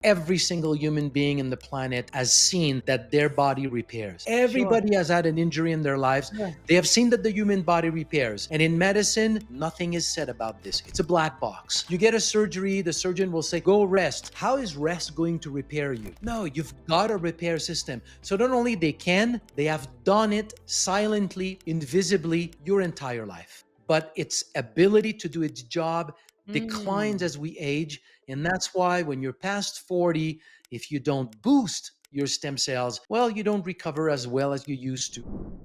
Every single human being in the planet has seen that their body repairs. Sure. Everybody has had an injury in their lives. Sure. They have seen that the human body repairs. And in medicine, nothing is said about this. It's a black box. You get a surgery, the surgeon will say, go rest. How is rest going to repair you? No, you've got a repair system. So not only they can, they have done it silently, invisibly, your entire life. But its ability to do its job declines Mm. as we age. And that's why when you're past 40, if you don't boost your stem cells, well, you don't recover as well as you used to.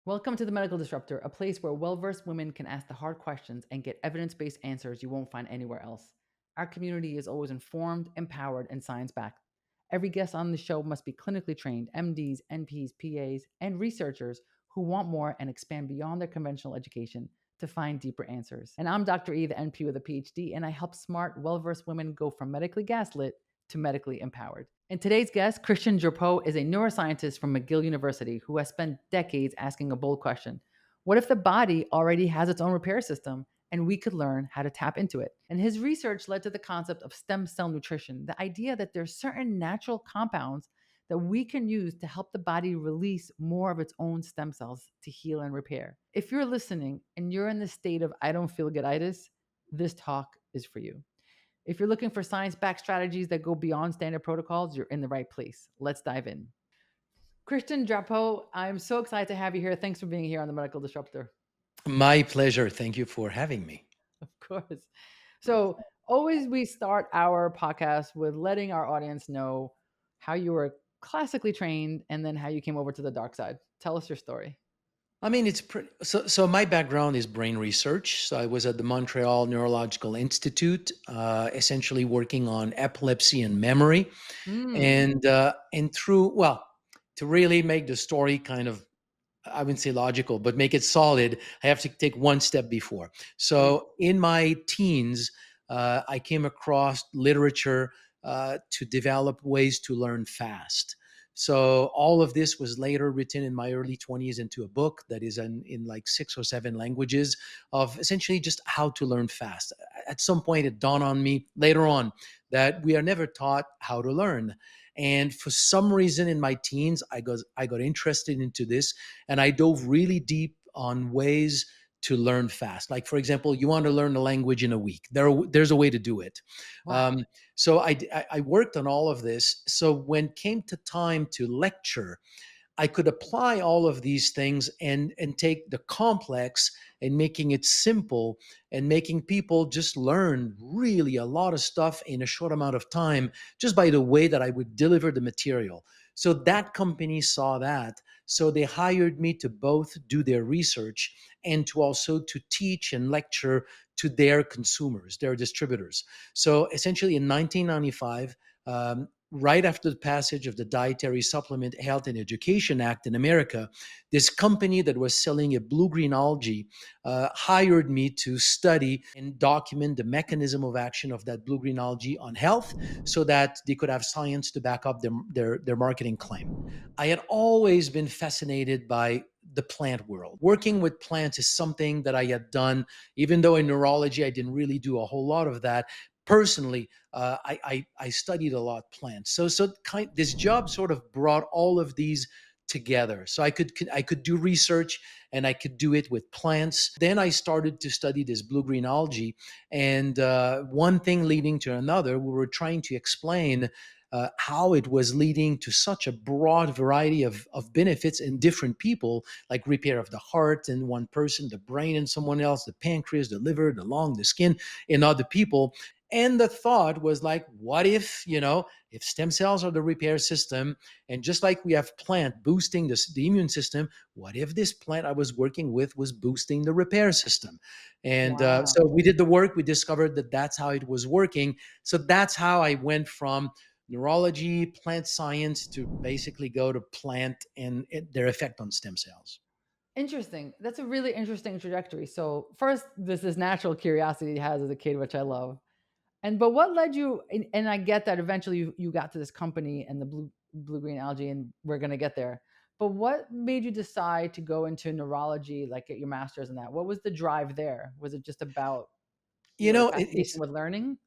Welcome to the Medical Disruptor, a place where well versed women can ask the hard questions and get evidence based answers you won't find anywhere else. Our community is always informed, empowered, and science backed. Every guest on the show must be clinically trained MDs, NPs, PAs, and researchers who want more and expand beyond their conventional education to find deeper answers. And I'm Dr. E, the NP with a PhD, and I help smart, well versed women go from medically gaslit to medically empowered. And today's guest, Christian Drapeau, is a neuroscientist from McGill University who has spent decades asking a bold question. What if the body already has its own repair system and we could learn how to tap into it? And his research led to the concept of stem cell nutrition, the idea that there's certain natural compounds that we can use to help the body release more of its own stem cells to heal and repair. If you're listening and you're in the state of I don't feel gooditis, this talk is for you. If you're looking for science backed strategies that go beyond standard protocols, you're in the right place. Let's dive in. Christian Drapeau, I'm so excited to have you here. Thanks for being here on the Medical Disruptor. My pleasure. Thank you for having me. Of course. So, always we start our podcast with letting our audience know how you were classically trained and then how you came over to the dark side. Tell us your story. I mean, it's pretty. So my background is brain research. So I was at the Montreal Neurological Institute, essentially working on epilepsy and memory, Mm. and through well, to really make the story kind of I wouldn't say logical, but make it solid, I have to take one step before. Please. So in my teens, I came across literature to develop ways to learn fast. So all of this was later written in my early 20s into a book that is in like 6 or 7 languages of essentially just how to learn fast. At some point, it dawned on me later on that we are never taught how to learn. And for some reason in my teens, I got interested into this and I dove really deep on ways to learn fast. Like, for example, you want to learn a language in a week. There's a way to do it. Wow. So I worked on all of this. So when it came to time to lecture, I could apply all of these things and take the complex and making it simple and making people just learn really a lot of stuff in a short amount of time just by the way that I would deliver the material. So that company saw that. So they hired me to both do their research and to also to teach and lecture to their consumers, their distributors. So essentially in 1995, right after the passage of the Dietary Supplement Health and Education Act in America, this company that was selling a blue-green algae hired me to study and document the mechanism of action of that blue-green algae on health so that they could have science to back up their marketing claim. I had always been fascinated by the plant world. Working with plants is something that I had done, even though in neurology I didn't really do a whole lot of that. Personally, I studied a lot plants. This job sort of brought all of these together. So I could do research and I could do it with plants. Then I started to study this blue green algae, and one thing leading to another, we were trying to explain how it was leading to such a broad variety of benefits in different people, like repair of the heart in one person, the brain in someone else, the pancreas, the liver, the lung, the skin in other people. And the thought was like, what if, if stem cells are the repair system, and just like we have plant boosting the immune system, what if this plant I was working with was boosting the repair system? And so Wow. we did the work. We discovered that that's how it was working. So that's how I went from neurology, plant science to basically go to plant and their effect on stem cells. Interesting. That's a really interesting trajectory. So, first, this natural curiosity he has as a kid, which I love. But what led you? And I get that eventually you got to this company and the blue green algae, and we're gonna get there. But what made you decide to go into neurology, like get your master's in that? What was the drive there? Was it just about You know, fascination it's with learning?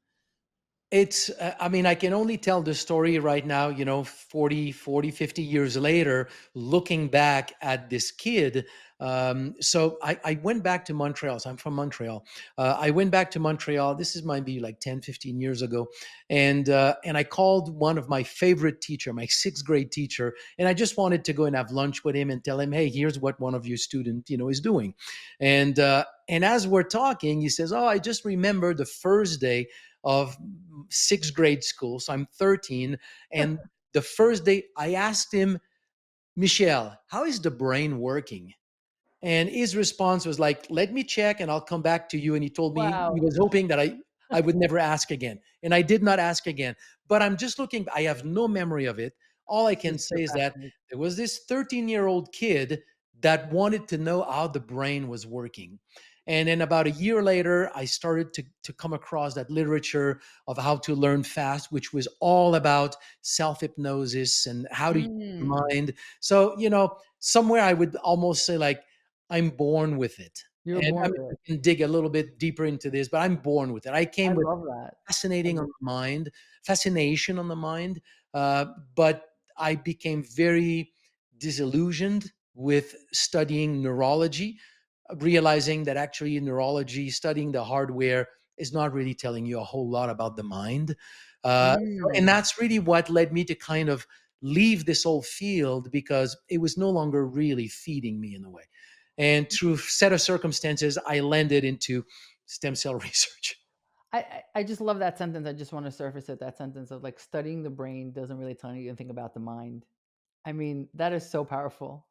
It's, I mean, I can only tell the story right now, 50 years later, looking back at this kid. So I went back to Montreal. So I'm from Montreal. I went back to Montreal. This is might be like 10, 15 years ago. And I called one of my favorite teacher, my sixth grade teacher, and I just wanted to go and have lunch with him and tell him, hey, here's what one of your student, is doing. And as we're talking, he says, oh, I just remember the first day of sixth grade school. So I'm 13. And the first day I asked him, Michel, how is the brain working? And his response was like, let me check and I'll come back to you. And he told me he Wow. was hoping that I would never ask again. And I did not ask again. But I'm just looking, I have no memory of it. All I This can is so say is that fascinating. there was this 13-year-old kid that wanted to know how the brain was working. And then about a year later, I started to come across that literature of how to learn fast, which was all about self hypnosis and how to use your Mm, mind. So, somewhere I would almost say, like, I'm born with it. you were And I born mean, with we it. can dig a little bit deeper into this, but I'm born with it. I I came with love that. I fascinating on lo the mind, fascination on the mind, but I became very disillusioned with studying neurology, realizing that actually neurology, studying the hardware, is not really telling you a whole lot about the mind. And mm. that's really what led me to kind of leave this whole field because it was no longer really feeding me in a way. And through set of circumstances, I landed into stem cell research. I just love that sentence. I just want to surface it, that sentence of like studying the brain doesn't really tell you anything about the mind. I mean, that is so powerful.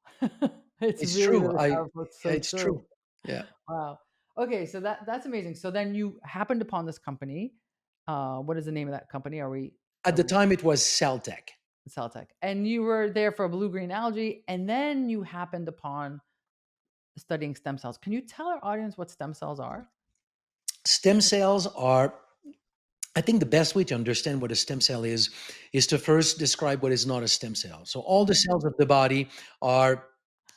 It's It's really, true. really powerful. It's Yeah, so it's true. true. Yeah. Wow. Okay, so that's amazing. So then you happened upon this company. What is the name of that company? At Are the we time, it was Celtech. Celtech? And you were there for blue green algae, and then you happened upon studying stem cells. Can you tell our audience what stem cells are? Stem cells are, I think the best way to understand what a stem cell is to first describe what is not a stem cell. So, all the cells Mhm. of the body are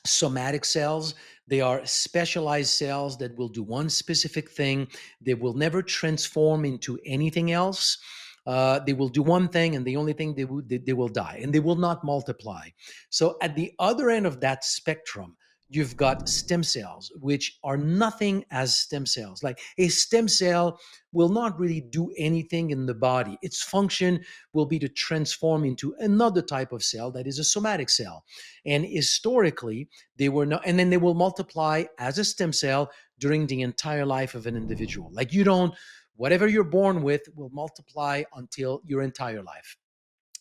somatic cells. They are specialized cells that will do one specific thing. They will never transform into anything else. They will do one thing, and the only thing they will die, and they will not multiply. So, at the other end of that spectrum, you've got stem cells, which are nothing as stem cells. Like a stem cell will not really do anything in the body. Its function will be to transform into another type of cell that is a somatic cell. And historically, they were not, and then they will multiply as a stem cell during the entire life of an individual. Like you don't, whatever you're born with will multiply until your entire life.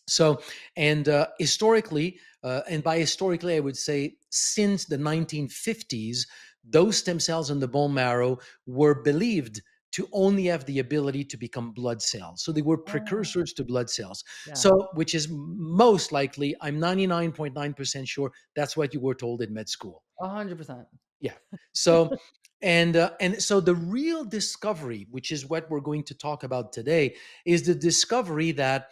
So, and historically, and by historically, I would say since the 1950s, those stem cells in the bone marrow were believed to only have the ability to become blood cells. So they were Oh, precursors to blood cells. yeah, So, which is most likely, I'm 99.9% sure that's what you were told in med school. 100%. Yeah. So, and so the real discovery, which is what we're going to talk about today, is the discovery that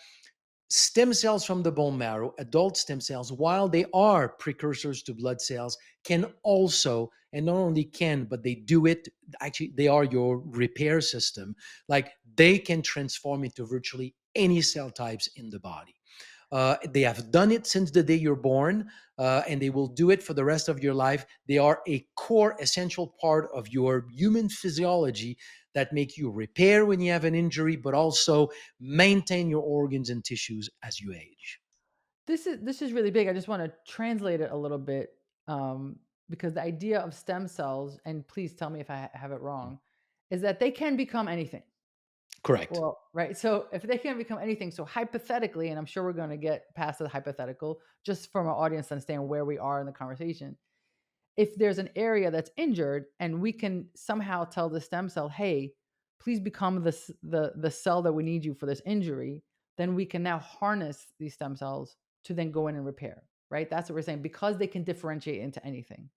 stem cells from the bone marrow, adult stem cells, while they are precursors to blood cells, can also, and not only can, but they do it, actually, they are your repair system. Like they can transform into virtually any cell types in the body. They have done it since the day you're born, and they will do it for the rest of your life. They are a core, essential part of your human physiology that make you repair when you have an injury, but also maintain your organs and tissues as you age. This is really big. I just want to translate it a little bit, um, because the idea of stem cells, and please tell me if I have it wrong, is that they can become anything. Correct. Well, right. So if they can become anything, so hypothetically, and I'm sure we're going to get past the hypothetical, just from our audience to understand where we are in the conversation. If there's an area that's injured, and we can somehow tell the stem cell, "Hey, please become the cell that we need you for this injury," then we can now harness these stem cells to then go in and repair. Right? That's what we're saying, because they can differentiate into anything.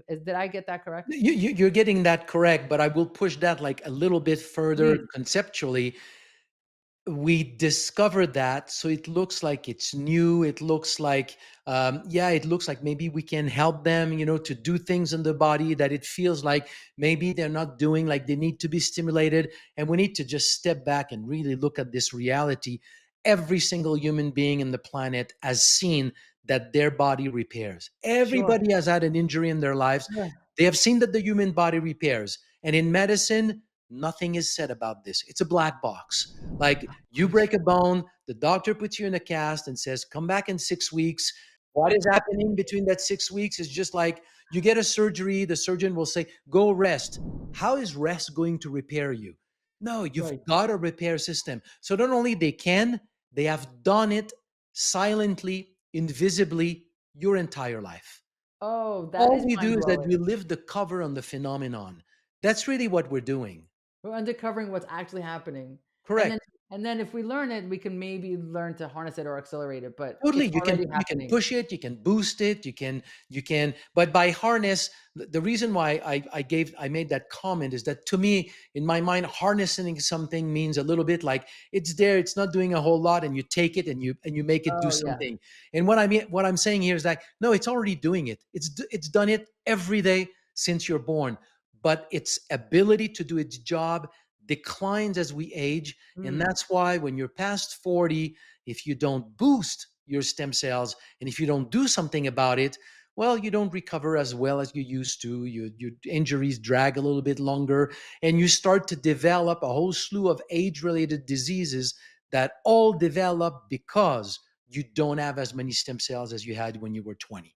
Did I get that correct? You're getting that correct, but I will push that like a little bit further Please. conceptually. We discovered that, so it looks like it's new. It looks like yeah, it looks like maybe we can help them, to do things in the body that it feels like maybe they're not doing, like they need to be stimulated. And we need to just step back and really look at this reality. Every single human being in the planet has seen that their body repairs. Sure. Everybody has had an injury in their lives. Yeah. They have seen that the human body repairs, and in medicine nothing is said about this. It's a black box. Like, you break a bone, the doctor puts you in a cast and says, come back in 6 weeks. What is happening between that 6 weeks is just like you get a surgery, the surgeon will say, go rest. How is rest going to repair you? No, you've Right. got a repair system. So not only they can, they have done it silently, invisibly, your entire life. Oh, that All is we do mind is that we blowing. lift the cover on the phenomenon. That's really what we're doing. We're uncovering what's actually happening. And then Correct. and then if we learn it, we can maybe learn to harness it or accelerate it, but Totally. it's You can already you can happening. push it, you can boost it, but by harness, the reason why I made that comment is that, to me, in my mind, harnessing something means a little bit like it's there, it's not doing a whole lot, and you take it and you make it do Oh, yeah. something. And what I'm saying here is that no, it's already doing it. It's done it every day since you're born, but its ability to do its job declines as we age. And Mm. that's why when you're past 40, if you don't boost your stem cells and if you don't do something about it, well, you don't recover as well as you used to. Your injuries drag a little bit longer, and you start to develop a whole slew of age related diseases that all develop because you don't have as many stem cells as you had when you were 20.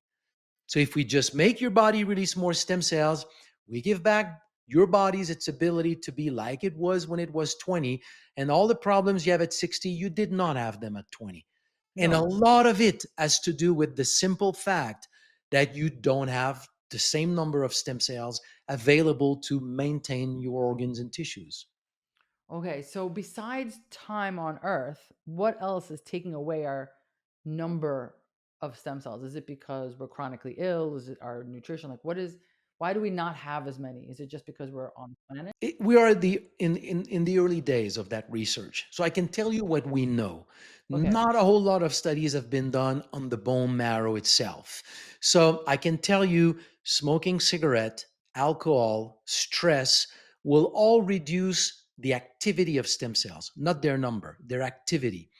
So if we just make your body release more stem cells, we give back your body's its ability to be like it was when it was 20, and all the problems you have at 60, you did not have them at 20. And a No. lot of it has to do with the simple fact that you don't have the same number of stem cells available to maintain your organs and tissues. Okay, so besides time on Earth, what else is taking away our number of stem cells? Is it because we're chronically ill? Is it our nutrition? Like, why do we not have as many? Is it just because we're on the planet? We are in the early days of that research, so I can tell you what we know. Okay. Not a whole lot of studies have been done on the bone marrow itself, so I can tell you smoking cigarette, alcohol, stress will all reduce the activity of stem cells, not their number, their activity.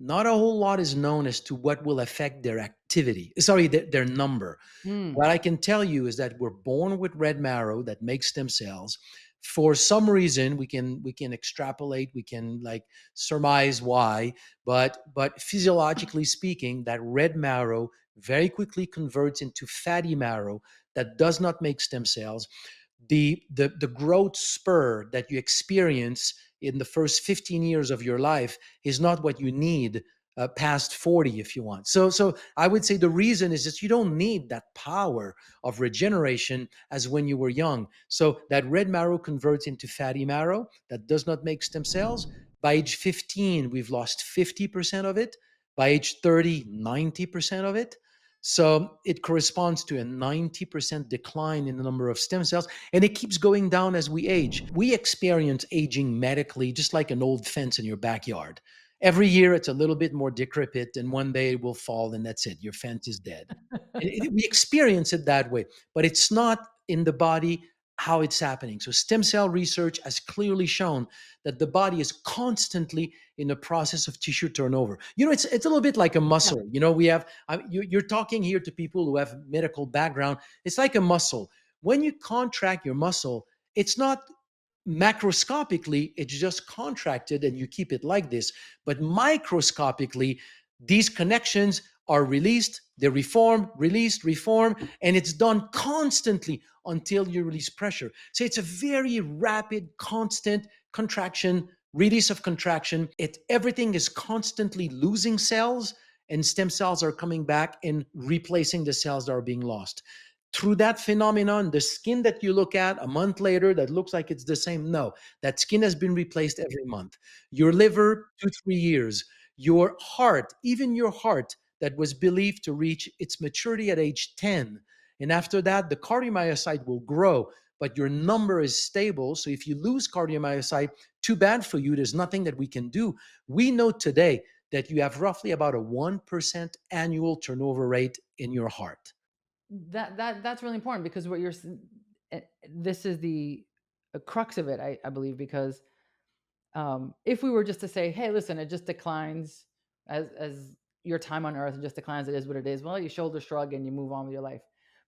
Not a whole lot is known as to what will affect their activity, sorry, their number. Mm. What I can tell you is that we're born with red marrow that makes stem cells. For some reason, we can extrapolate, we can like surmise why, but physiologically speaking, that red marrow very quickly converts into fatty marrow that does not make stem cells. The growth spur that you experience in the first 15 years of your life is not what you need past 40, if you want. So I would say the reason is that you don't need that power of regeneration as when you were young. So that red marrow converts into fatty marrow that does not make stem cells. By age 15, we've lost 50% of it. By age 30, 90% of it. So it corresponds to a 90% decline in the number of stem cells, and it keeps going down as we age. We experience aging medically just like an old fence in your backyard. Every year it's a little bit more decrepit, and one day it will fall, and that's it. Your fence is dead. We experience it that way, but it's not in the body how it's happening. So, stem cell research has clearly shown that the body is constantly in the process of tissue turnover. It's a little bit like a Yeah. muscle. You're talking here to people who have medical background. It's like a muscle. When you contract your muscle, it's not macroscopically, it's just contracted and you keep it like this. But microscopically, these connections are released, they reform, released, reform, and it's done constantly until you release pressure. So it's a very rapid, constant contraction, release of contraction. Everything is constantly losing cells, and stem cells are coming back and replacing the cells that are being lost. Through that phenomenon, the skin that you look at a month later that looks like it's the same, no, that skin has been replaced every month. Your liver, 2, 3 years. Your heart, even your heart that was believed to reach its maturity at age 10. And after that, the cardiomyocyte will grow. but your number is stable. So if you lose cardiomyocyte, too bad for you. There's nothing that we can do. We know today that you have roughly about a 1% annual turnover rate in your heart. That's really important, because what this is the crux of it, I believe, because if we were just to say, hey, listen, it just declines as your time on earth, it just declines, it is what it is, well, you shoulder shrug and you move on with your life.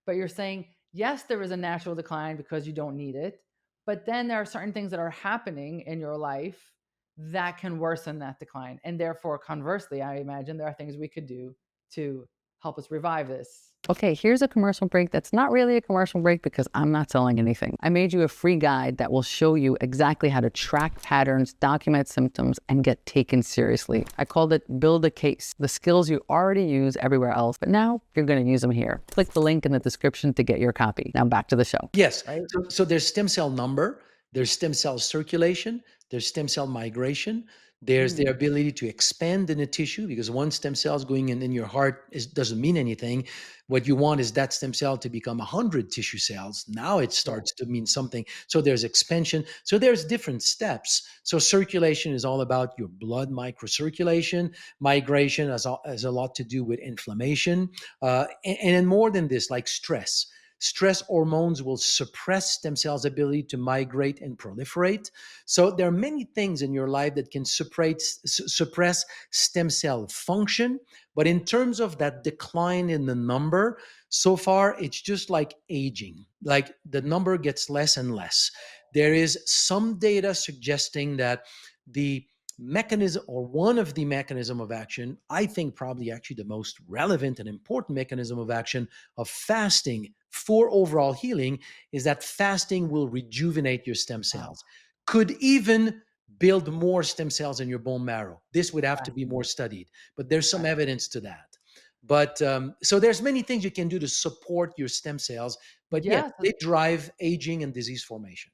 But you're saying, yes, there is a natural decline because you don't need it, but then there are certain things that are happening in your life that can worsen that decline, and therefore, conversely, I imagine there are things we could do to help us revive this. Okay, here's a commercial break that's not really a commercial break because I'm not selling anything. I made you a free guide that will show you exactly how to track patterns, document symptoms, and get taken seriously. I called it Build a Case, the skills you already use everywhere else, but now you're going to use them here. Click the link in the description to get your copy. Now back to the show. Yes. Right? So there's stem cell number, there's stem cell circulation, there's stem cell migration, there's the ability to expand in a tissue, because one stem cell is going in your heart doesn't mean anything. What you want is that stem cell to become 100 tissue cells. Now it Yeah. starts to mean something. So there's expansion. So there's different steps. So circulation is all about your blood microcirculation. Migration has a lot to do with inflammation. And more than this, like stress. Stress hormones will suppress stem cells' ability to migrate and proliferate. So there are many things in your life that can suppress stem cell function. But in terms of that decline in the number, so far it's just like aging. Like the number gets less and less. There is some data suggesting that the mechanism, or one of the mechanism of action, I think probably actually the most relevant and important mechanism of action of fasting for overall healing, is that fasting will rejuvenate your stem Wow. cells, could even build more stem cells in your bone marrow. This would have to be more Fascinating. studied, but there's some Fascinating. evidence to that. But so there's many things you can do to support your stem cells, but yes, Yeah, they drive aging and disease formation.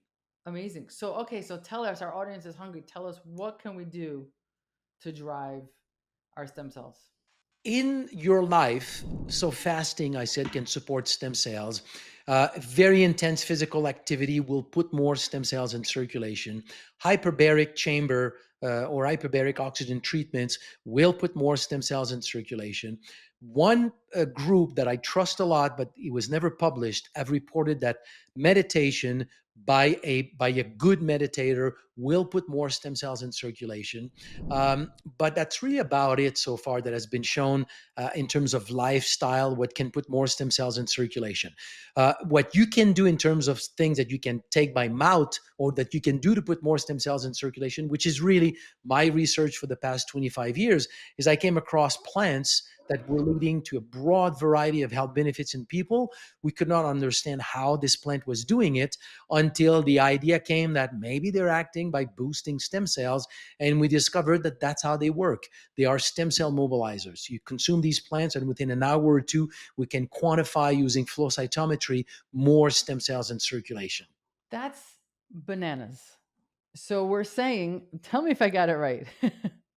amazing. So, okay, so tell us, our audience is hungry. Tell us, what can we do to drive our stem cells? In your life, so fasting, I said, can support stem cells. Very intense physical activity will put more stem cells in circulation. Hyperbaric chamber or hyperbaric oxygen treatments will put more stem cells in circulation. One group that I trust a lot, but it was never published, have reported that meditation by a good meditator will put more stem cells in circulation. But that's really about it so far that has been shown in terms of lifestyle, what can put more stem cells in circulation. What you can do in terms of things that you can take by mouth or that you can do to put more stem cells in circulation, which is really my research for the past 25 years, is I came across plants that were leading to a broad variety of health benefits in people. We could not understand how this plant was doing it until the idea came that maybe they're acting by boosting stem cells, and we discovered that that's how they work. They are stem cell mobilizers. You consume these plants, and within an hour or two, we can quantify using flow cytometry more stem cells in circulation. That's bananas. So we're saying, tell me if I got it right,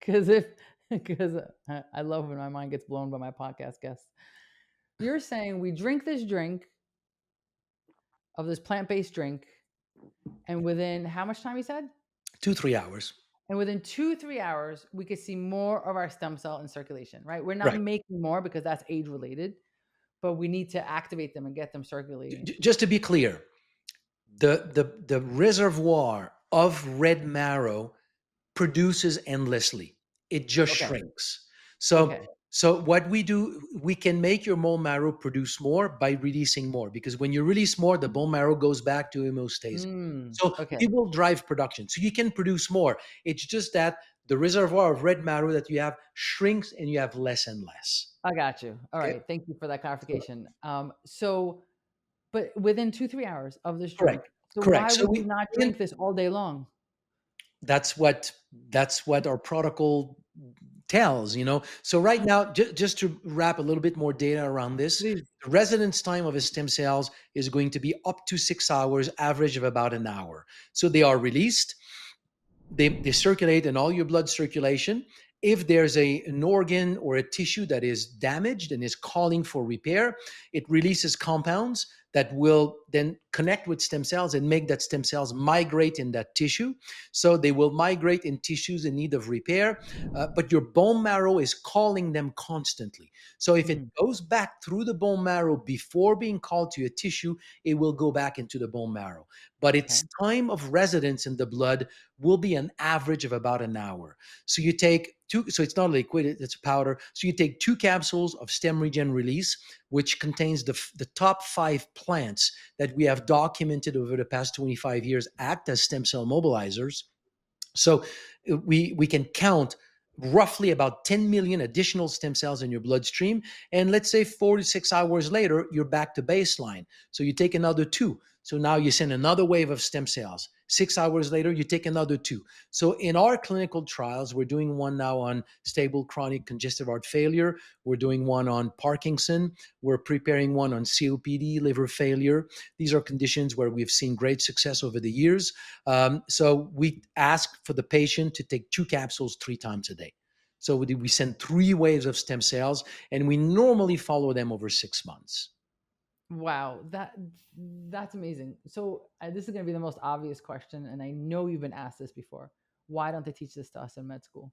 because if because I love when my mind gets blown by my podcast guests. You're saying we drink this drink of this plant-based drink, and within how much time, you said? 2 3 hours. And within 2 3 hours, we could see more of our stem cell in circulation, right? We're not Right. making more because that's age related, but we need to activate them and get them circulating. Just to be clear, the reservoir of red marrow produces endlessly. It just Okay. shrinks. So Okay. so what we do, we can make your bone marrow produce more by releasing more, because when you release more, the bone marrow goes back to homeostasis. So Okay. it will drive production. So you can produce more. It's just that the reservoir of red marrow that you have shrinks and you have less and less. I got you. All Okay? right. Thank you for that clarification. But within 2 3 hours of this drink, Correct. so Correct. why So would we not we drink this all day long? that's what our protocol tells. So right now, just to wrap a little bit more data around this, Please. the residence time of a stem cells is going to be up to 6 hours, average of about an hour. So they are released, they circulate in all your blood circulation. If there's an organ or a tissue that is damaged and is calling for repair, it releases compounds then connect with stem cells and make that stem cells migrate in that tissue. So they will migrate in tissues in need of repair, but your bone marrow is calling them constantly. So if it Mm, goes back through the bone marrow before being called to a tissue, it will go back into the bone marrow. But okay. its time of residence in the blood will be an average of about an hour. So you take two, so it's not liquid, it's a powder. So you take 2 capsules of stem regen release, which contains the top 5 plants that we have documented over the past 25 years act as stem cell mobilizers. So we can count roughly about 10 million additional stem cells in your bloodstream. And let's say 4 to 6 hours later, you're back to baseline. So you take another two. So now you send another wave of stem cells. 6 hours later, you take another two. So in our clinical trials, we're doing one now on stable chronic congestive heart failure. We're doing one on Parkinson. We're preparing one on COPD, liver failure. These are conditions where we've seen great success over the years. So we ask for the patient to take 2 capsules 3 times a day. So we send 3 waves of stem cells, and we normally follow them over 6 months. Wow, that's amazing. So this is going to be the most obvious question, and I know you've been asked this before. Why don't they teach this to us in med school?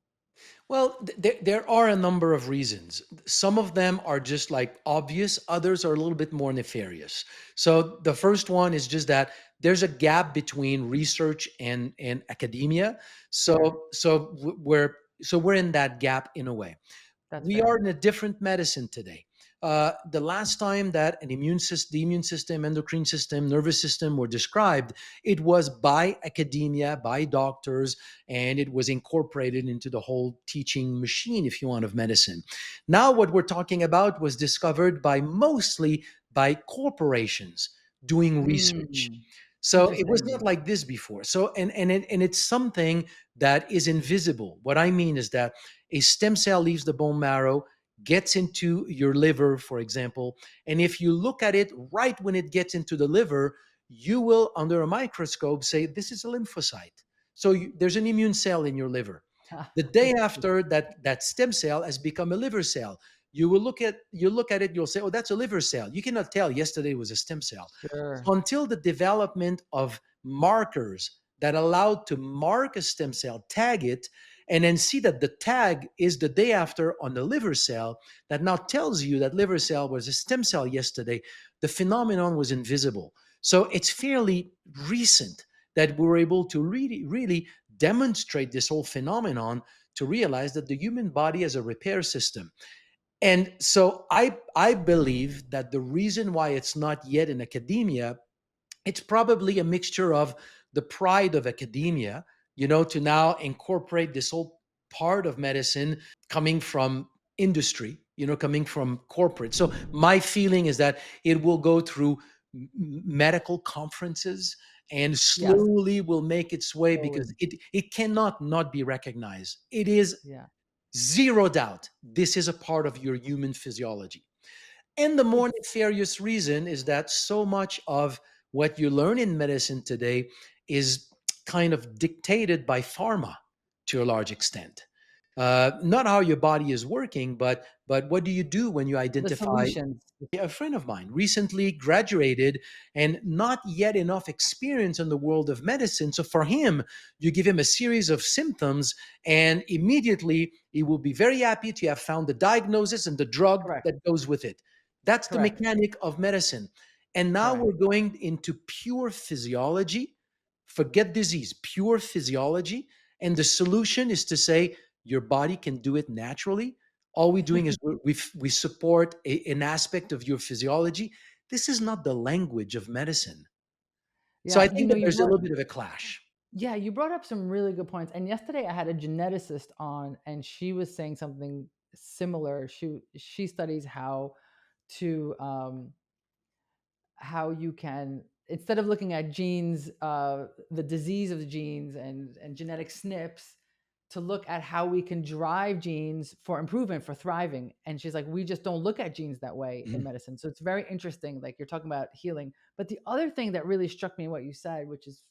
Well, there are a number of reasons. Some of them are just like obvious, others are a little bit more nefarious. So the first one is just that there's a gap between research and academia. Fair. So we're in that gap in a way. That's We fair. are in a different medicine today. The last time that the immune system, endocrine system, nervous system were described, it was by academia, by doctors, and it was incorporated into the whole teaching machine, if you want, of medicine. Now, what we're talking about was discovered by mostly by corporations doing research. Mm, So it was not interesting. like this before. So and it's something that is invisible. What I mean is that a stem cell leaves the bone marrow, gets into your liver, for example, and if you look at it right when it gets into the liver, you will, under a microscope, say this is a lymphocyte. So there's an immune cell in your liver. The day after that stem cell has become a liver cell, you look at it, you'll say, oh, that's a liver cell. You cannot tell yesterday was a stem cell. Sure. So until the development of markers that allowed to mark a stem cell, tag it, and then see that the tag is the day after on the liver cell, that now tells you that liver cell was a stem cell yesterday, the phenomenon was invisible. So it's fairly recent that we were able to really, really demonstrate this whole phenomenon, to realize that the human body has a repair system. And so I believe that the reason why it's not yet in academia, it's probably a mixture of the pride of academia, to now incorporate this whole part of medicine coming from industry, coming from corporate. So my feeling is that it will go through medical conferences and Yes. slowly will make its way, because Slowly. it cannot not be recognized. It is Yeah. zero doubt this is a part of your human physiology. And the more It's nefarious reason is that so much of what you learn in medicine today is kind of dictated by pharma to a large extent. Not how your body is working, but what do you do when you the identify. solutions. A friend of mine recently graduated and not yet enough experience in the world of medicine. So for him, you give him a series of symptoms, and immediately he will be very happy to have found the diagnosis and the drug Correct. that goes with it. That's the Correct. mechanic of medicine. And now Correct. we're going into pure physiology. Forget disease, pure physiology. And the solution is to say your body can do it naturally. All we're doing is we support an aspect of your physiology. This is not the language of medicine. So Yeah, I think that you there's a brought little bit of a clash. yeah, you brought up some really good points. And yesterday I had a geneticist on, and she was saying something similar. She studies to how you can, instead of looking at genes, the disease of the genes and genetic SNPs, to look at how we can drive genes for improvement, for thriving. And she's like, we just don't look at genes that way in Mhm. medicine. So it's very interesting. Like, you're talking about healing. But the other thing that really struck me in what you said, which is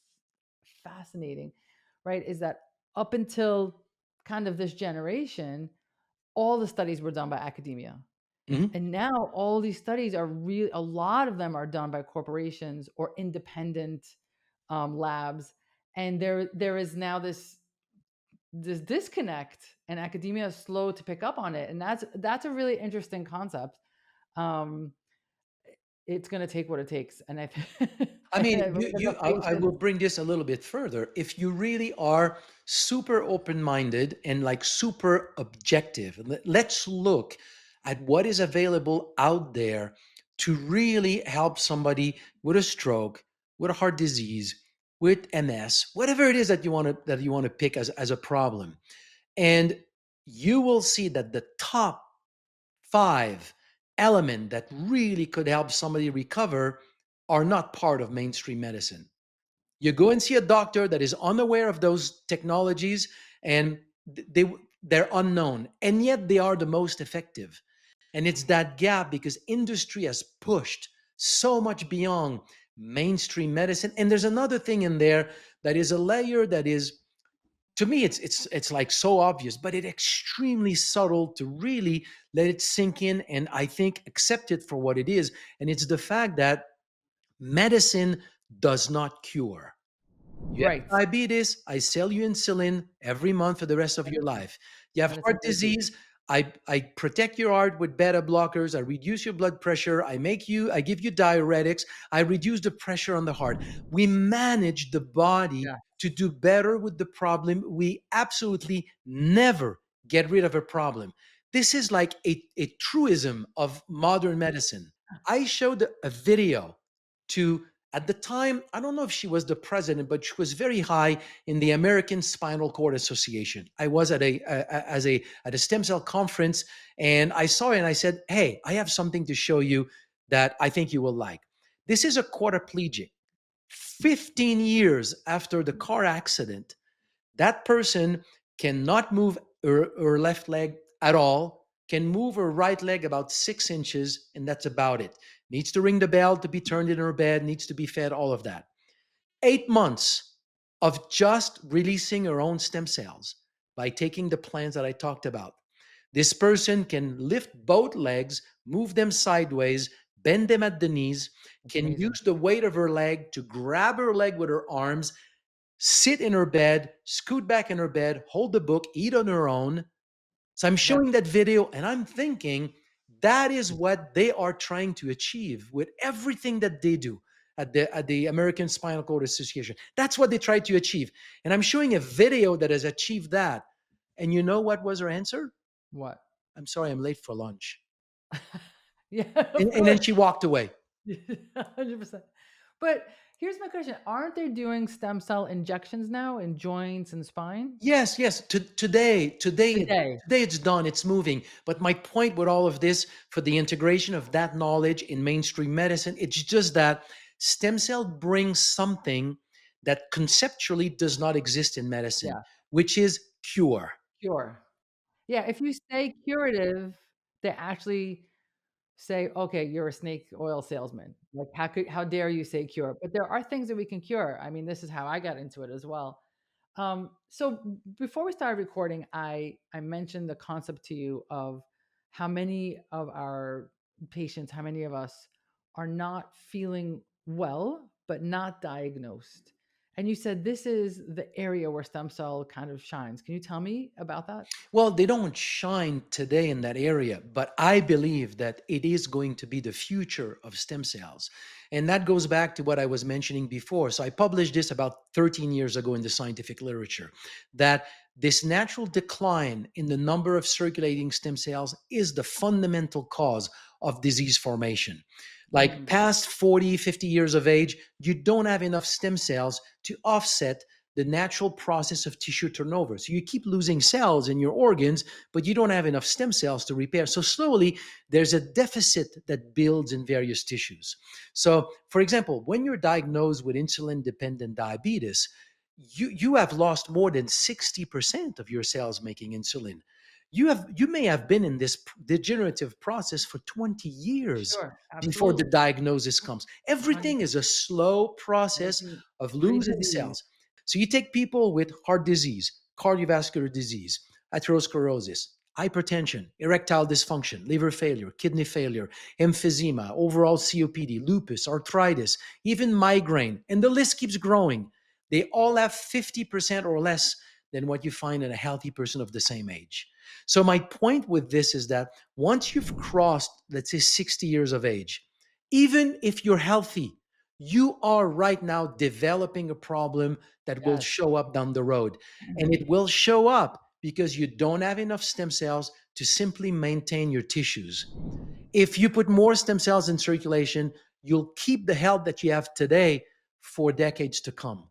fascinating, right, is that up until kind of this generation, all the studies were done by academia. Mhm. And now all these studies are real, a lot of them are done by corporations or independent labs. And there is now this disconnect, and academia is slow to pick up on it. And that's a really interesting concept. Um, it's going to take what it takes, and I I and mean, I've you enough I will patience. bring this a little bit further. If you really are super open-minded and like super objective, let's look at what is available out there to really help somebody with a stroke, with a heart disease, with MS, whatever it is that you want to pick as a problem. And you will see that the top five element that really could help somebody recover are not part of mainstream medicine. You go and see a doctor that is unaware of those technologies, and they they're unknown, and yet they are the most effective. And it's that gap because industry has pushed so much beyond mainstream medicine. And there's another thing in there that is a layer that is, to me, it's like so obvious, but it's extremely subtle to really let it sink in and I think accept it for what it is. And it's the fact that medicine does not cure. You Right. have diabetes, I sell you insulin every month for the rest of your Medicine, life. You have medicine heart therapy. disease, I protect your heart with beta blockers, I reduce your blood pressure, I give you diuretics, I reduce the pressure on the heart. We manage the body Yeah. to do better with the problem. We absolutely never get rid of a problem. This is like a truism of modern medicine. I showed a video to, at the time, I don't know if she was the president, but she was very high in the American Spinal Cord Association. I was at a stem cell conference, and I saw it and I said, "Hey, I have something to show you that I think you will like." This is a quadriplegic. 15 years after the car accident, that person cannot move her left leg at all, can move her right leg about 6 inches, and that's about it. Needs to ring the bell to be turned in her bed, needs to be fed, all of that. 8 months of just releasing her own stem cells by taking the plans that I talked about. This person can lift both legs, move them sideways, bend them at the knees, It's can amazing. use the weight of her leg to grab her leg with her arms, sit in her bed, scoot back in her bed, hold the book, eat on her own. So I'm Yep. showing that video and I'm thinking that is what they are trying to achieve with everything that they do at the American Spinal Cord Association. That's what they try to achieve. And I'm showing a video that has achieved that. And you know what was her answer? What? I'm sorry, I'm late for lunch. Yeah, And, of and then course. she walked away. 100%. But here's my question. Aren't they doing stem cell injections now in joints and spine? Yes, yes. Today. Today it's done. It's moving. But my point with all of this, for the integration of that knowledge in mainstream medicine, it's just that stem cell brings something that conceptually does not exist in medicine, Yeah. which is cure. Cure. Yeah, if you say curative, they actually say, "Okay, you're a snake oil salesman." Like, how dare you say cure? But there are things that we can cure. I mean, this is how I got into it as well. So before we started recording, I mentioned the concept to you of how many of our patients, how many of us are not feeling well, but not diagnosed. And you said this is the area where stem cell kind of shines. Can you tell me about that? Well, they don't shine today in that area, but I believe that it is going to be the future of stem cells. And that goes back to what I was mentioning before. So I published this about 13 years ago in the scientific literature, that this natural decline in the number of circulating stem cells is the fundamental cause of disease formation. Like Mm, past 40, 50 years of age, you don't have enough stem cells to offset the natural process of tissue turnover. So you keep losing cells in your organs, but you don't have enough stem cells to repair. So slowly, there's a deficit that builds in various tissues. So, for example, when you're diagnosed with insulin dependent diabetes, you have lost more than 60% of your cells making insulin. You may have been in this degenerative process for 20 years sure, before the absolutely. diagnosis comes. Everything 100%. is a slow process Everything of losing pre-disease. cells. So you take people with heart disease, cardiovascular disease, atherosclerosis, hypertension, erectile dysfunction, liver failure, kidney failure, emphysema, overall COPD, lupus, arthritis, even migraine, and the list keeps growing. They all have 50% or less than what you find in a healthy person of the same age. So, my point with this is that once you've crossed, let's say, 60 years of age, even if you're healthy, you are right now developing a problem that will Yes. show up down the road. And it will show up because you don't have enough stem cells to simply maintain your tissues. If you put more stem cells in circulation, you'll keep the health that you have today for decades to come.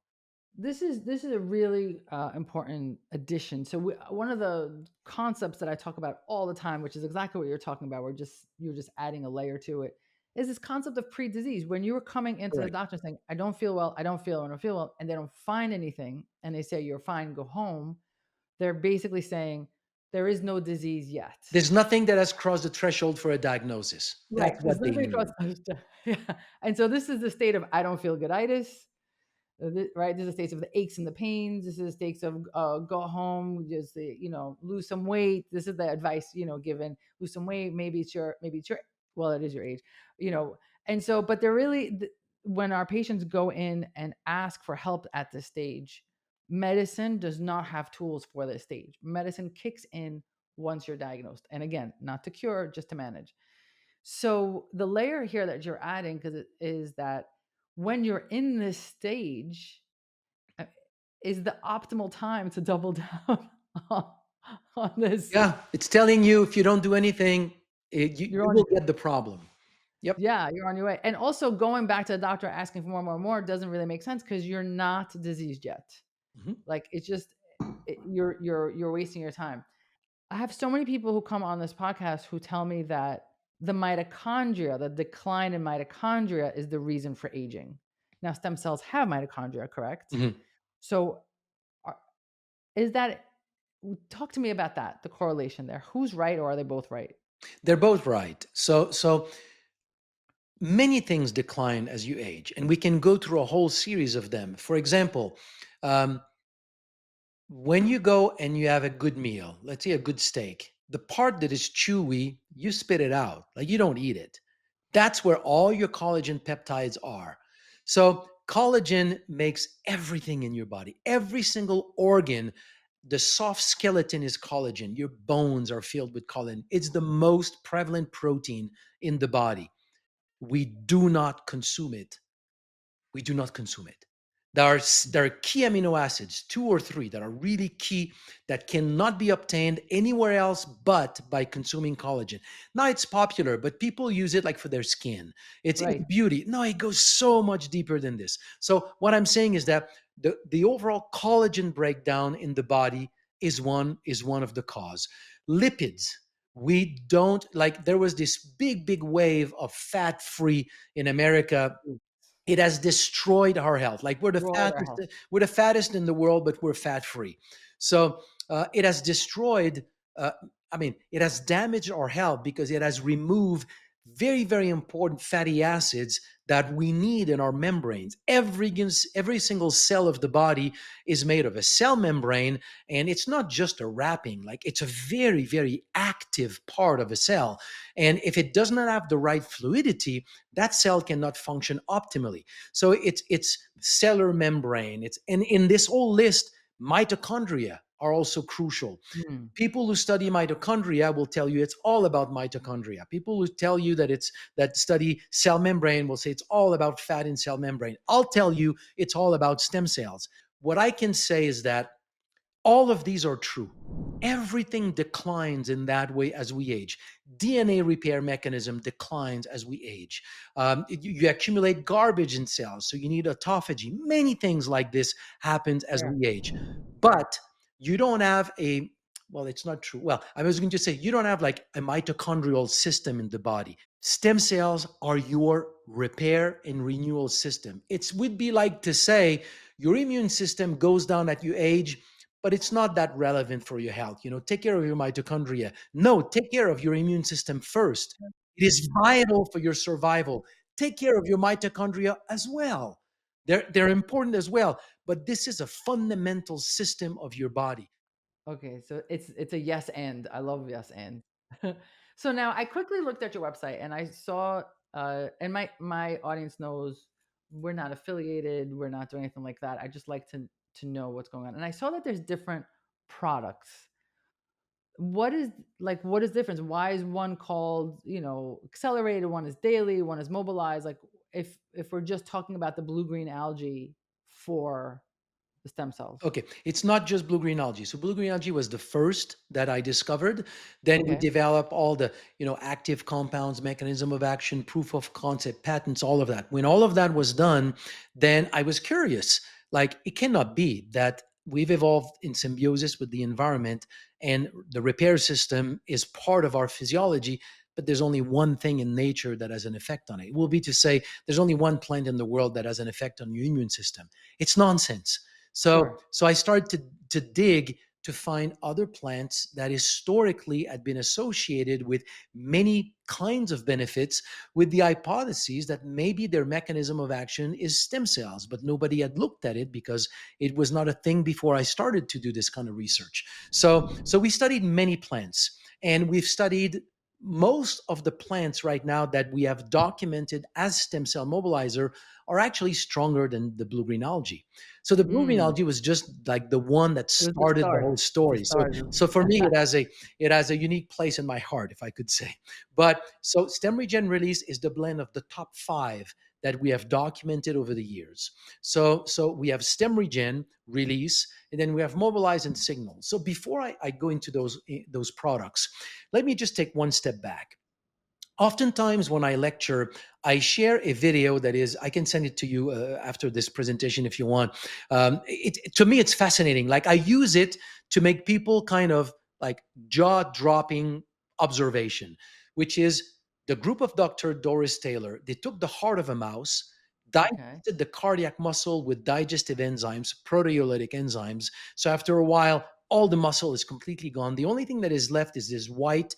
This is a really important addition. So one of the concepts that I talk about all the time, which is exactly what you're talking about, where just you're just adding a layer to it, is this concept of pre-disease. When you were coming into the Correct. doctor saying, "I don't feel well, I don't feel, I don't feel well," and they don't find anything, and they say you're fine, go home, they're basically saying there is no disease yet. There's nothing that has crossed the threshold for a diagnosis. Right. That's There's what they nothing across. mean. Yeah. And so this is the state of I don't feel gooditis. Right, this is the states of the aches and the pains. This is the states of go home, just lose some weight. This is the advice given: lose some weight. Maybe it's your well, it is your age, you know. And so, but they're really when our patients go in and ask for help at this stage, medicine does not have tools for this stage. Medicine kicks in once you're diagnosed, and again, not to cure, just to manage. So the layer here that you're adding, because it is that when you're in this stage, uh, is the optimal time to double down on, on this. Yeah, it's telling you if you don't do anything, You're you on, will get the problem. Yep. yeah, you're on your way. And also going back to the doctor asking for more, more, more doesn't really make sense because you're not diseased yet. Mhm. Like it's just you're wasting your time. I have so many people who come on this podcast who tell me that the mitochondria, the decline in mitochondria is the reason for aging. Now, stem cells have mitochondria, correct? Mhm. So, are, is that, talk to me about that, the correlation there. Who's right or are they both right? They're both right. So many things decline as you age, and we can go through a whole series of them. For example, um, when you go and you have a good meal, let's say a good steak, the part that is chewy, you spit it out. Like you don't eat it. That's where all your collagen peptides are. So, collagen makes everything in your body, every single organ. The soft skeleton is collagen. Your bones are filled with collagen. It's the most prevalent protein in the body. We do not consume it. We do not consume it. There are key amino acids, two or three, that are really key that cannot be obtained anywhere else but by consuming collagen. Now it's popular, but people use it like for their skin. It's Right. beauty. No, it goes so much deeper than this. So what I'm saying is that the overall collagen breakdown in the body is one of the cause. Lipids. We don't like there was this big wave of fat free in America. It has destroyed our health. Like Destroyed our health. we're the fattest in the world, but we're fat free. So it has destroyed. Uh, it has damaged our health because it has removed very important fatty acids that we need in our membranes. Every single cell of the body is made of a cell membrane, and it's not just a wrapping. Like it's a very active part of a cell, and if it does not have the right fluidity, that cell cannot function optimally. So it's cellular membrane. It's and in this whole list, mitochondria are also crucial. Hmm. People who study mitochondria will tell you it's all about mitochondria. People who tell you that study cell membrane will say it's all about fat in cell membrane. I'll tell you it's all about stem cells. What I can say is that all of these are true. Everything declines in that way as we age. DNA repair mechanism declines as we age. You accumulate garbage in cells, so you need autophagy. Many things like this happens as Yeah. we age. But you don't have a well, it's not true. Well, I was going to say you don't have like a mitochondrial system in the body. Stem cells are your repair and renewal system. It would be like to say your immune system goes down at your age, but it's not that relevant for your health. Take care of your mitochondria. No, take care of your immune system first. It is vital for your survival. Take care of your mitochondria as well. They're important as well, but this is a fundamental system of your body. Okay, so it's a yes and. I love yes and. So now I quickly looked at your website and I saw and my audience knows we're not affiliated, we're not doing anything like that. I just like to know what's going on. And I saw that there's different products. What is what is the difference? Why is one called, accelerated, one is daily, one is mobilized? Like if we're just talking about the blue green algae for the stem cells. Okay, it's not just blue-green algae. So blue-green algae was the first that I discovered. Then we Okay. developed all the, active compounds, mechanism of action, proof of concept, patents, all of that. When all of that was done, then I was curious. Like, it cannot be that we've evolved in symbiosis with the environment and the repair system is part of our physiology, but there's only one thing in nature that has an effect on it. It will be to say there's only one plant in the world that has an effect on your immune system. It's nonsense. So Sure. so I started to dig to find other plants that historically had been associated with many kinds of benefits, with the hypotheses that maybe their mechanism of action is stem cells, but nobody had looked at it because it was not a thing before I started to do this kind of research. So we studied many plants, and we've studied most of the plants right now that we have documented as stem cell mobilizer are actually stronger than the blue green algae. So the blue green Mm. algae was just like the one that It was the started the start. whole The story. So start. so for me, it has a unique place in my heart, if I could say. But so stem regen release is the blend of the top five that we have documented over the years. So we have stem regen release, and then we have mobilize and signal. So before I go into those products, let me just take one step back. Oftentimes when I lecture, I share a video that is, I can send it to you after this presentation if you want. To me, it's fascinating. Like, I use it to make people kind of like jaw dropping observation, which is the group of Dr. Doris Taylor. They took the heart of a mouse, Okay. digested the cardiac muscle with digestive enzymes, proteolytic enzymes. So after a while, all the muscle is completely gone. The only thing that is left is this white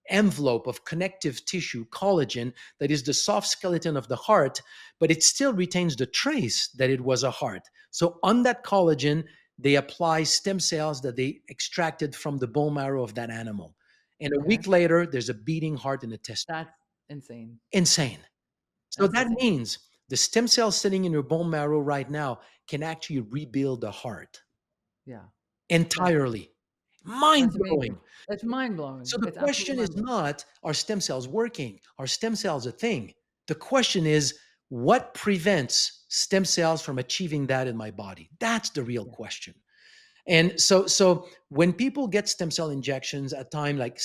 envelope of connective tissue, collagen, that is the soft skeleton of the heart, but it still retains the trace that it was a heart. So on that collagen, they apply stem cells that they extracted from the bone marrow of that animal. And a Okay. week later, there's a beating heart in the test. That's insane. Insane. So That's that insane. means the stem cells sitting in your bone marrow right now can actually rebuild the heart Yeah. That's entirely. Mind that's amazing. blowing. It's mind blowing. So the It's absolutely question mind is blowing. not, are stem cells working? Are stem cells a thing? The question is, what prevents stem cells from achieving that in my body? That's the real Yeah. question. And so when people get stem cell injections at time, like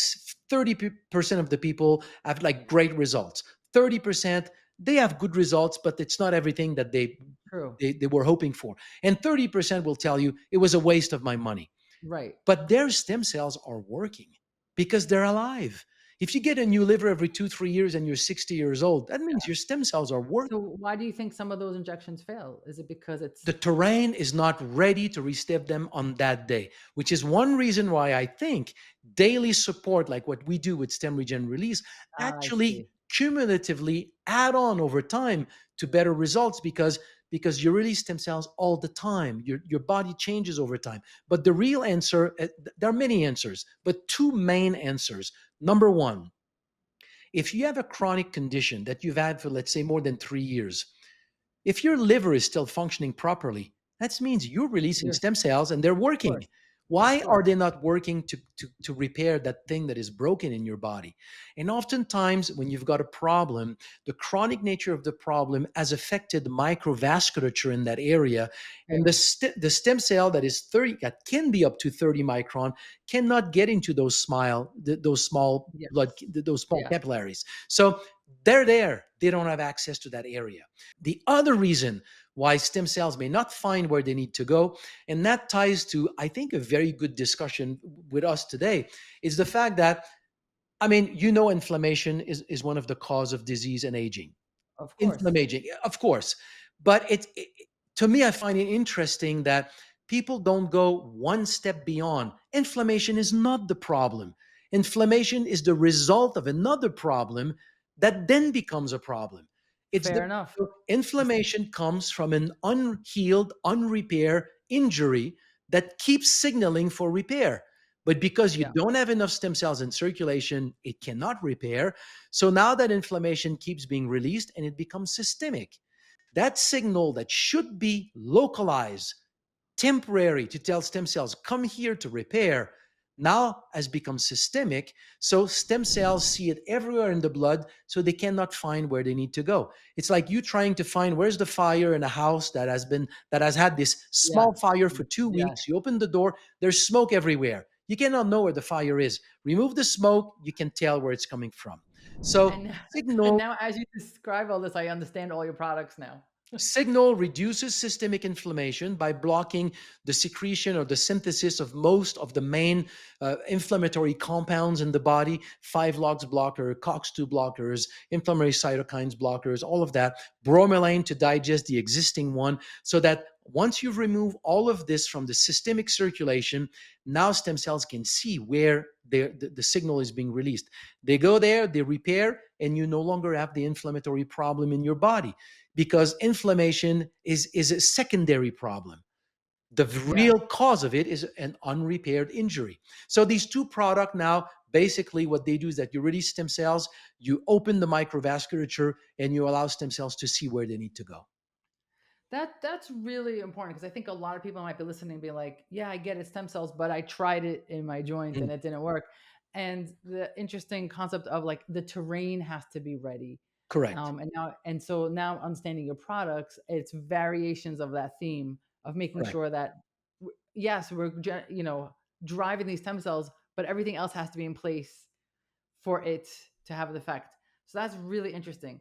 30% of the people have like great results. 30%, they have good results, but it's not everything that they True. they, they were hoping for. And 30% will tell you it was a waste of my money, Right. but their stem cells are working because they're alive. If you get a new liver every 2, 3 years and you're 60 years old, that means your stem cells are working. So why do you think some of those injections fail? Is it because it's The terrain is not ready to receive them on that day, which is one reason why I think daily support, like what we do with stem regen release, I actually see. cumulatively add on over time to better results because you release stem cells all the time. Your body changes over time. But the real answer, there are many answers, but two main answers. Number one, if you have a chronic condition that you've had for, let's say, more than 3 years, if your liver is still functioning properly, that means you're releasing Yes, stem cells and they're of working. course. Of Why are course. they not working to repair that thing that is broken in your body? And oftentimes, when you've got a problem, the chronic nature of the problem has affected the microvasculature in that area. And Okay. the stem cell that is 30, that can be up to 30 micron, cannot get into those small blood, Yes. those small Yes. capillaries. So they're there. They don't have access to that area. The other reason why stem cells may not find where they need to go, and that ties to, I think, a very good discussion with us today, is the fact that, I mean, inflammation is one of the cause of disease and aging. Of course. Inflammation, of course. But to me, I find it interesting that people don't go one step beyond. Inflammation is not the problem. Inflammation is the result of another problem that then becomes a problem. It's the Fair enough. So This inflammation comes from an unhealed, unrepaired injury that keeps signaling for repair. But because you Yeah. don't have enough stem cells in circulation, it cannot repair. So now that inflammation keeps being released and it becomes systemic. That signal that should be localized, temporary, to tell stem cells, come here to repair, now has become systemic. So stem cells see it everywhere in the blood, so they cannot find where they need to go. It's like you trying to find where's the fire in a house that has had this Yes. small fire for two Yes. weeks. You open the door, there's smoke everywhere. You cannot know where the fire is. Remove the smoke, you can tell where it's coming from. So And and signal now as you describe all this, I understand all your products now. Signal reduces systemic inflammation by blocking the secretion or the synthesis of most of the main inflammatory compounds in the body, 5-LOX blocker, COX-2 blockers, inflammatory cytokines blockers, all of that, bromelain to digest the existing one, so that once you've removed all of this from the systemic circulation, now stem cells can see where the signal is being released. They go there, they repair, and you no longer have the inflammatory problem in your body, because inflammation is a secondary problem. The Yeah. real cause of it is an unrepaired injury. So these two products now, basically what they do is that you release stem cells, you open the microvasculature, and you allow stem cells to see where they need to go. That's really important because I think a lot of people might be listening and be like, "Yeah, I get it, stem cells, but I tried it in my joint Mm, and it didn't work." And the interesting concept of like the terrain has to be ready. correct. And so now understanding your products, it's variations of that theme of making Correct. sure that yes, driving these stem cells, but everything else has to be in place for it to have an effect. So that's really interesting.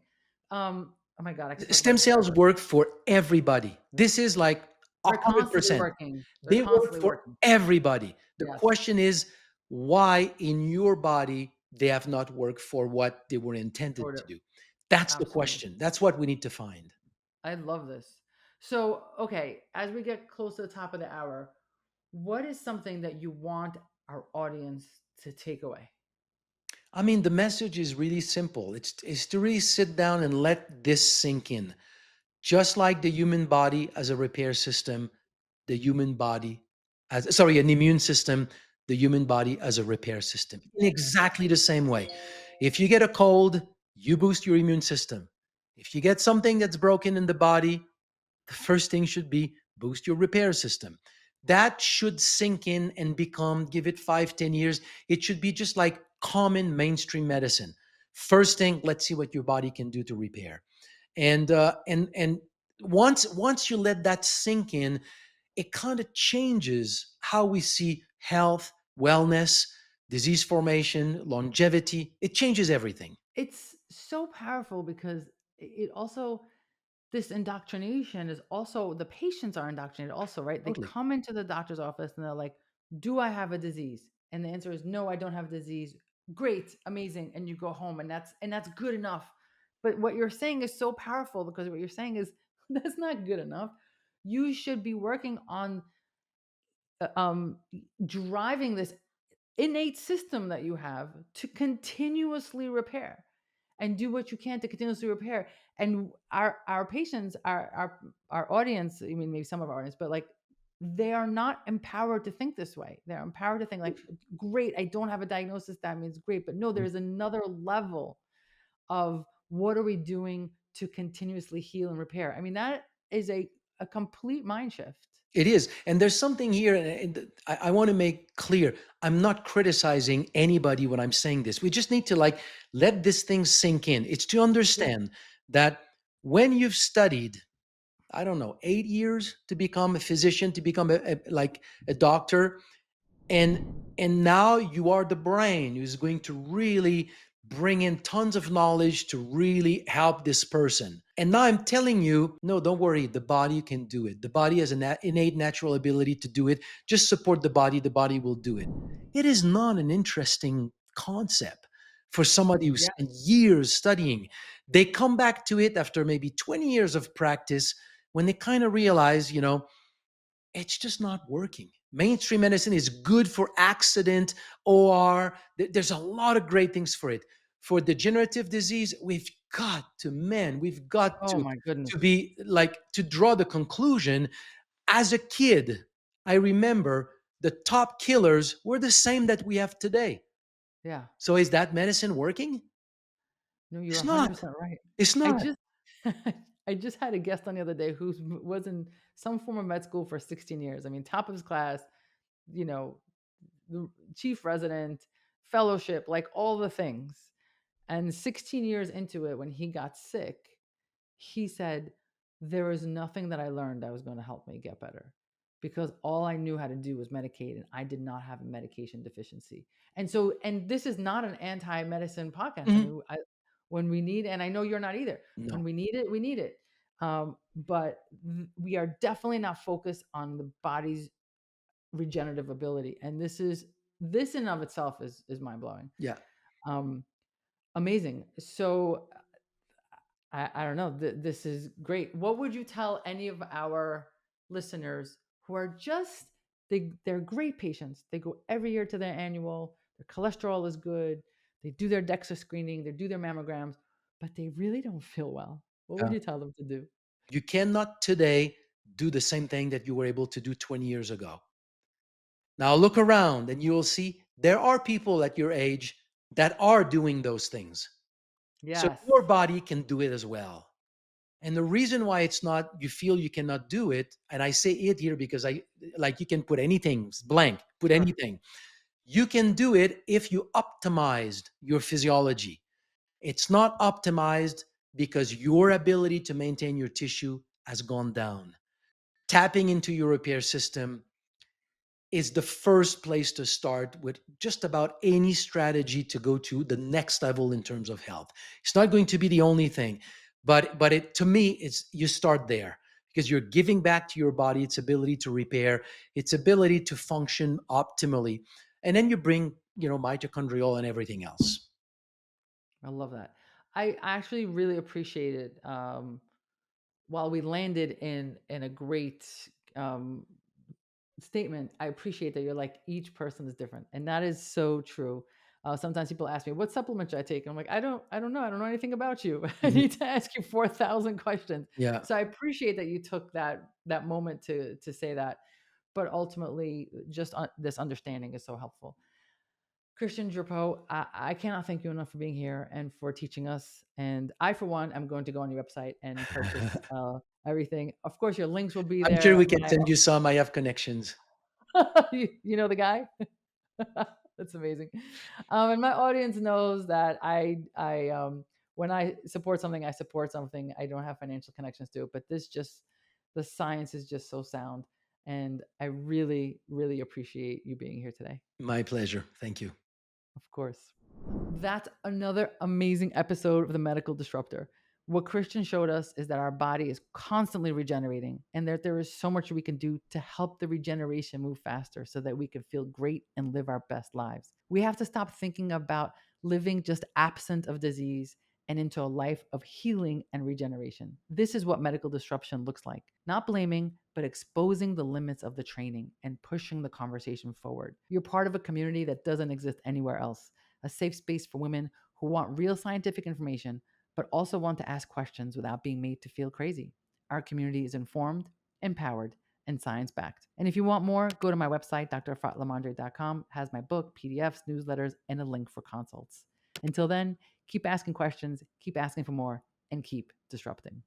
Oh my god, I could talk about Stem this cells forever. work for everybody. This is like They're constantly 100%. working. They're They work constantly for working. everybody. The Yes, question is why in your body they have not worked for what they were intended to order. do. That's the Absolutely. question. That's what we need to find. I love this. So, okay, as we get close to the top of the hour, what is something that you want our audience to take away? I mean, the message is really simple. It's to really sit down and let this sink in. Just like the human body as a repair system, the human body as sorry, an immune system, the human body as a repair system. In exactly the same way. If you get a cold, you boost your immune system. If you get something that's broken in the body, the first thing should be boost your repair system. That should sink in and become, give it 5, 10 years. It should be just like common mainstream medicine. First thing, let's see what your body can do to repair. And once you let that sink in, it kind of changes how we see health, wellness, disease formation, longevity. It changes everything. It's so powerful because it also this indoctrination is also the patients are indoctrinated also, right? They Totally. come into the doctor's office and they're like, "Do I have a disease?" And the answer is, "No, I don't have a disease." Great, amazing, and you go home and that's good enough. But what you're saying is so powerful because what you're saying is that's not good enough. You should be working on uh, um driving this innate system that you have to continuously repair and do what you can to continuously repair. And our patients, our audience, I mean maybe some of our audience, but like they are not empowered to think this way. They're empowered to think like, great, I don't have a diagnosis, that means great. But no, there's another level of what are we doing to continuously heal and repair. I mean, that is a complete mind shift. It is. And there's something here, and I want to make clear. I'm not criticizing anybody when I'm saying this. We just need to like let this thing sink in. It's to Yeah. understand that when you've studied, I don't know, 8 years to become a physician, to become like a doctor, and now you are the brain who's going to really bring in tons of knowledge to really help this person. And now I'm telling you, no, don't worry, the body can do it. The body has an innate natural ability to do it. Just support the body will do it. It is not an interesting concept for somebody who Yeah. spent years studying. They come back to it after maybe 20 years of practice when they kind of realize, it's just not working. Mainstream medicine is good for accident, OR. There's a lot of great things for it. For degenerative disease, we've got Oh my to goodness. be like to draw the conclusion as a kid. I remember the top killers were the same that we have today. Yeah. So is that medicine working? No, you're It's not. 100% right. It's I not. just I just had a guest on the other day who was in some form of med school for 16 years. I mean, top of his class, you know, the chief resident, fellowship, like all the things. And 16 years into it, when he got sick, he said, "There was nothing that I learned that was going to help me get better because all I knew how to do was medicate, and I did not have a medication deficiency." And so, and this is not an anti medicine podcast. I Mhm. mean, when we need, and I know you're not either, when No. we need it, we need it. But we are definitely not focused on the body's regenerative ability. And this in of itself is mind blowing. Yeah. Um, Amazing. So I don't know. This is great. What would you tell any of our listeners who are just they're great patients. They go every year to their annual. Their cholesterol is good. They do their DEXA screening. They do their mammograms, but they really don't feel well. What would Yeah. you tell them to do? You cannot today do the same thing that you were able to do 20 years ago. Now look around and you will see there are people at your age that are doing those things. So Yes. your body can do it as well. And the reason why it's not, you feel you cannot do it, and I say it here because I like you can put anything blank, put Sure. anything. You can do it if you optimized your physiology. It's not optimized because your ability to maintain your tissue has gone down. Tapping into your repair system is the first place to start with just about any strategy to go to the next level in terms of health. It's not going to be the only thing, but it to me it's you start there because you're giving back to your body its ability to repair, its ability to function optimally, and then you bring mitochondrial and everything else. I love that. I actually really appreciated while we landed in a great um statement. I appreciate that you're like each person is different, and that is so true. Sometimes people ask me, "What supplement should I take?" And I'm like, I don't know. I don't know anything about you. I Mhm. need to ask you 4,000 questions." Yeah, So I appreciate that you took that moment to say that. But ultimately, just this understanding is so helpful. Christian Drapeau, I cannot thank you enough for being here and for teaching us. And I, for one, am going to go on your website and purchase everything. Of course, your links will be I'm sure there. we can send you some. I have connections. You know the guy. That's amazing. And my audience knows that when I support something, I support something. I don't have financial connections to it, but the science is just so sound, and I really, really appreciate you being here today. My pleasure. Thank you. Of course. That's another amazing episode of the Medical Disruptor. What Christian showed us is that our body is constantly regenerating and that there is so much we can do to help the regeneration move faster so that we can feel great and live our best lives. We have to stop thinking about living just absent of disease and into a life of healing and regeneration. This is what medical disruption looks like. Not blaming, but exposing the limits of the training and pushing the conversation forward. You're part of a community that doesn't exist anywhere else, a safe space for women who want real scientific information, but also want to ask questions without being made to feel crazy. Our community is informed, empowered, and science backed. And if you want more, go to my website, drfatlamandre.com, has my book, PDFs, newsletters, and a link for consults. Until then, keep asking questions, keep asking for more, and keep disrupting.